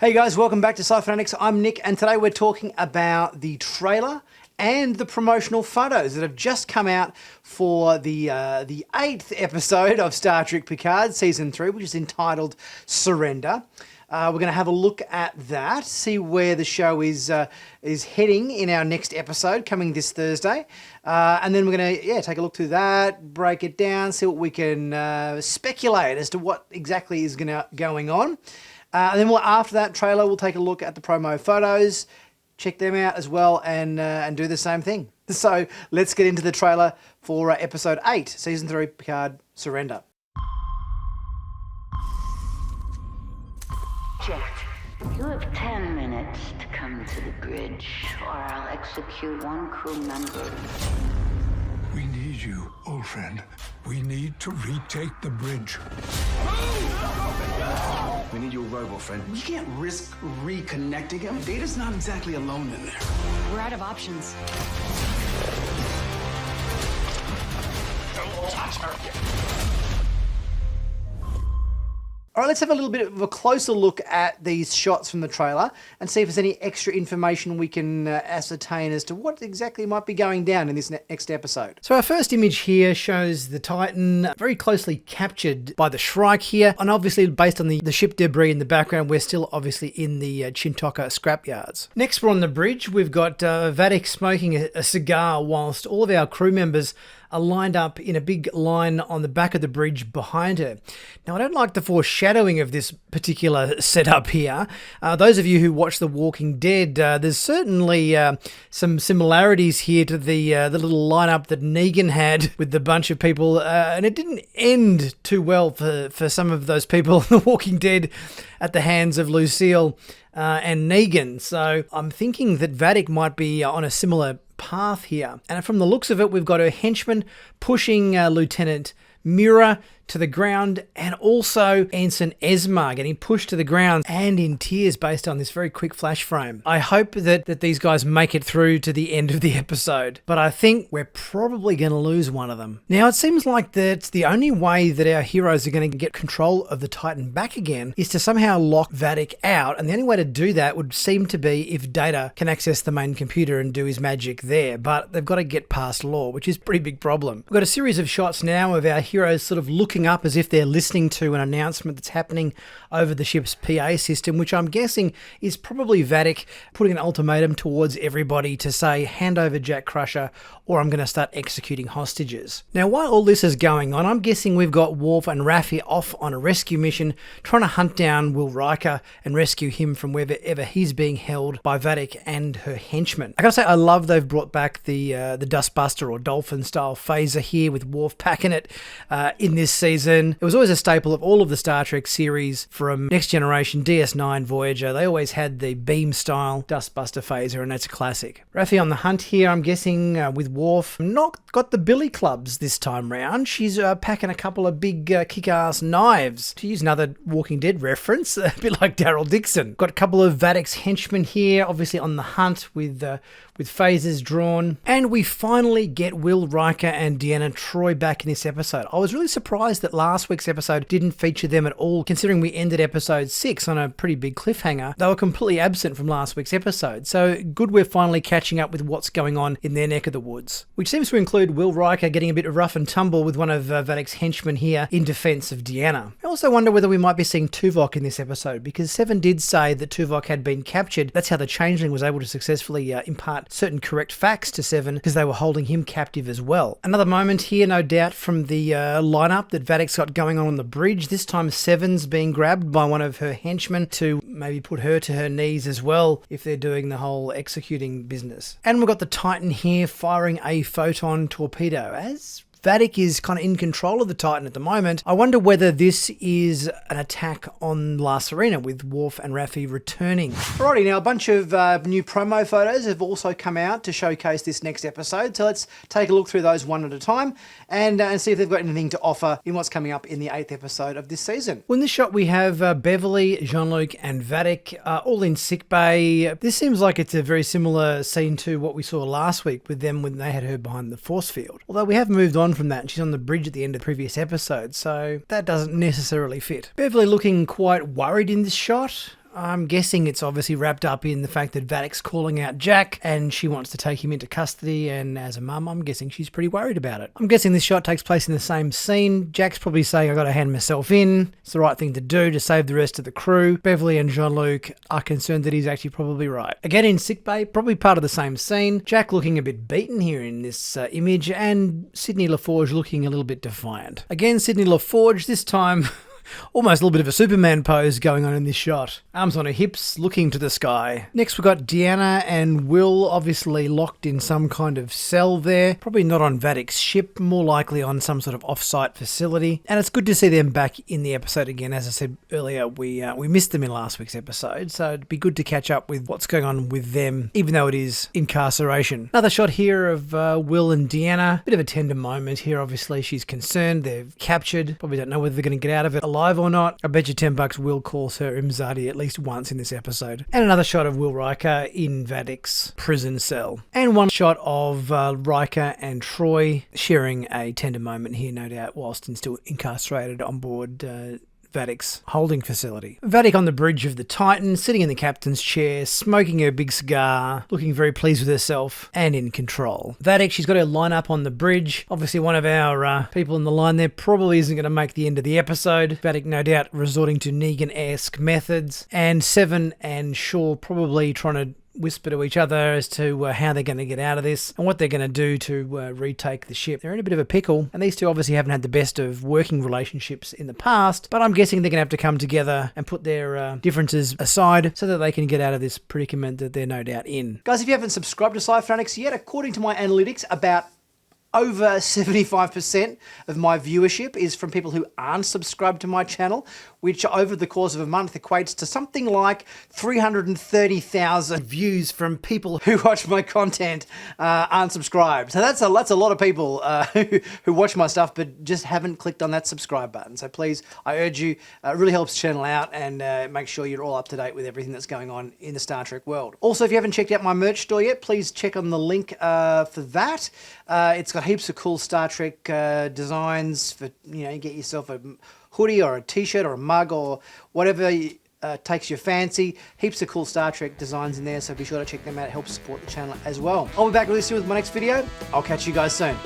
Hey guys, welcome back to Sci-Finatics. I'm Nick, and today we're talking about the trailer and the promotional photos that have just come out for the 8th episode of Star Trek Picard Season 3, which is entitled Surrender. We're going to have a look at that, see where the show is heading in our next episode coming this Thursday. And then we're going to take a look through that, break it down, see what we can speculate as to what exactly is going on. And then after that trailer, we'll take a look at the promo photos, check them out as well, and do the same thing. So let's get into the trailer for episode 8, Season 3, Picard, Surrender. Jack, you have 10 minutes to come to the bridge, or I'll execute one crew member. We need you, old friend. We need to retake the bridge. We need your robot friend. We can't risk reconnecting him. Data's not exactly alone in there. We're out of options. Don't touch her. All right, let's have a little bit of a closer look at these shots from the trailer and see if there's any extra information we can ascertain as to what exactly might be going down in this next episode. So our first image here shows the Titan very closely captured by the Shrike here, and obviously based on the ship debris in the background, we're still obviously in the Chintoka scrapyards. Next, we're on the bridge. We've got Vadic smoking a cigar whilst all of our crew members are lined up in a big line on the back of the bridge behind her. Now, I don't like the foreshadowing of this particular setup here. Those of you who watch The Walking Dead, there's certainly some similarities here to the little lineup that Negan had with the bunch of people, and it didn't end too well for some of those people in The Walking Dead at the hands of Lucille and Negan. So I'm thinking that Vadic might be on a similar path here. And from the looks of it, we've got her henchman pushing Lieutenant Mira to the ground, and also Ensign Esmar getting pushed to the ground and in tears based on this very quick flash frame. I hope that these guys make it through to the end of the episode, but I think we're probably going to lose one of them. Now, it seems like that the only way that our heroes are going to get control of the Titan back again is to somehow lock Vadic out, and the only way to do that would seem to be if Data can access the main computer and do his magic there, but they've got to get past law, which is a pretty big problem. We've got a series of shots now of our heroes sort of looking up as if they're listening to an announcement that's happening over the ship's PA system, which I'm guessing is probably Vadic putting an ultimatum towards everybody to say, hand over Jack Crusher or I'm going to start executing hostages. Now, while all this is going on, I'm guessing we've got Worf and Raffi off on a rescue mission trying to hunt down Will Riker and rescue him from wherever he's being held by Vadic and her henchmen. I gotta say, I love they've brought back the Dustbuster or Dolphin style phaser here with Worf packing it in this season. It was always a staple of all of the Star Trek series from Next Generation, DS9, Voyager. They always had the beam style Dustbuster phaser, and that's a classic. Raffi on the hunt here, I'm guessing, with Worf. Not got the billy clubs this time round. She's packing a couple of big kick-ass knives. To use another Walking Dead reference, a bit like Daryl Dixon. Got a couple of Vadic's henchmen here, obviously on the hunt with phasers drawn. And we finally get Will Riker and Deanna Troi back in this episode. I was really surprised that last week's episode didn't feature them at all, considering we ended episode 6 on a pretty big cliffhanger. They were completely absent from last week's episode, so good we're finally catching up with what's going on in their neck of the woods. Which seems to include Will Riker getting a bit of rough and tumble with one of Vadic's henchmen here in defense of Deanna. I also wonder whether we might be seeing Tuvok in this episode, because Seven did say that Tuvok had been captured. That's how the Changeling was able to successfully impart certain correct facts to Seven, because they were holding him captive as well. Another moment here, no doubt, from the lineup that Vadic's got going on the bridge. This time Seven's being grabbed by one of her henchmen to maybe put her to her knees as well, if they're doing the whole executing business. And we've got the Titan here firing a photon torpedo. As Vadic is kind of in control of the Titan at the moment, I wonder whether this is an attack on La Serena with Worf and Raffi returning. Alrighty, now a bunch of new promo photos have also come out to showcase this next episode, so let's take a look through those one at a time and see if they've got anything to offer in what's coming up in the 8th episode of this season. Well, in this shot we have Beverly, Jean-Luc and Vadic all in sickbay. This seems like it's a very similar scene to what we saw last week with them when they had her behind the force field. Although we have moved on from that, and she's on the bridge at the end of the previous episode, so that doesn't necessarily fit. Beverly looking quite worried in this shot. I'm guessing it's obviously wrapped up in the fact that Vadic's calling out Jack and she wants to take him into custody, and as a mum, I'm guessing she's pretty worried about it. I'm guessing this shot takes place in the same scene. Jack's probably saying, I got to hand myself in. It's the right thing to do to save the rest of the crew. Beverly and Jean-Luc are concerned that he's actually probably right. Again, in sickbay, probably part of the same scene. Jack looking a bit beaten here in this image, and Sidney LaForge looking a little bit defiant. Again, Sidney LaForge, this time almost a little bit of a Superman pose going on in this shot. Arms on her hips, looking to the sky. Next we've got Deanna and Will, obviously locked in some kind of cell there. Probably not on Vadic's ship, more likely on some sort of off-site facility. And it's good to see them back in the episode again. As I said earlier, we missed them in last week's episode, so it'd be good to catch up with what's going on with them, even though it is incarceration. Another shot here of Will and Deanna. Bit of a tender moment here, obviously. She's concerned. They're captured. Probably don't know whether they're going to get out of it alive or not. I bet you $10 Will calls her Imzadi at least once in this episode. And another shot of Will Riker in Vadic's prison cell. And one shot of Riker and Troy sharing a tender moment here, no doubt, whilst still incarcerated on board Vadic's holding facility. Vadic on the bridge of the Titan, sitting in the captain's chair, smoking her big cigar, looking very pleased with herself and in control. Vadic, she's got her line up on the bridge. Obviously one of our people in the line there probably isn't going to make the end of the episode. Vadic no doubt resorting to Negan-esque methods, and Seven and Shaw probably trying to whisper to each other as to how they're going to get out of this and what they're going to do to retake the ship. They're in a bit of a pickle, and these two obviously haven't had the best of working relationships in the past, but I'm guessing they're going to have to come together and put their differences aside so that they can get out of this predicament that they're no doubt in. Guys, if you haven't subscribed to Sci-Finatics yet, according to my analytics, about over 75% of my viewership is from people who aren't subscribed to my channel, which over the course of a month equates to something like 330,000 views from people who watch my content aren't subscribed. So that's a lot of people who watch my stuff but just haven't clicked on that subscribe button. So please, I urge you, it really helps the channel out, and make sure you're all up to date with everything that's going on in the Star Trek world. Also, if you haven't checked out my merch store yet, please check on the link for that. It's got heaps of cool Star Trek designs for, you get yourself a hoodie or a t-shirt or a mug or whatever takes your fancy. Heaps of cool Star Trek designs in there, so be sure to check them out. It helps support the channel as well. I'll be back really soon with my next video. I'll catch you guys soon.